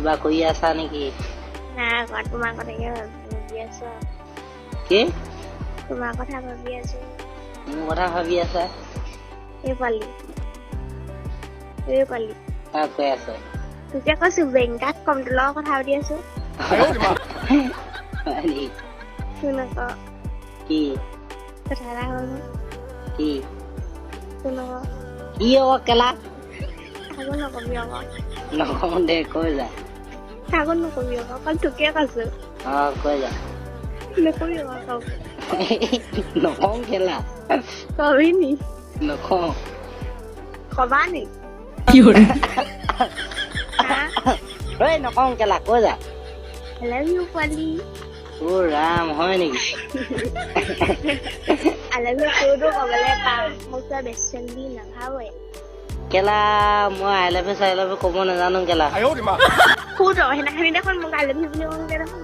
কিবা কৰি আছা নেকি না তোমাৰ কথাকে ভাবি আছো কি তোমাৰ কথা ভাবি আছো মোৰ কথা ভাবি আছা এই পালি কাক কৈ আছে তোকে কৈছো বেংকাত কণ্ট্ৰলৰ কথা পাতি আছো শুন আকৌ কি কথা এটা হ'ল কি শুন আকৌ কি হ'ব কেলা কাকো নকবি আকৌ নকওঁ দে কৈ যা কাকো নকবি আকৌ অকল তোকে কৈছো কৈ যা নকবি আকৌ নকওঁ কেলা কবি নি নকওঁ কবা নি নকওঁ কেলা কৈ যা I love you, Pali. Ram হয় নেকি I love you, Kudo. Kabale pa. Musa best friend di na kawe. কেলা মই আই লাভ ইউ ক'ব নাজানো কেলা Kudo, hina দেখোন মোক I love you বুলি কওঁতে দেখোন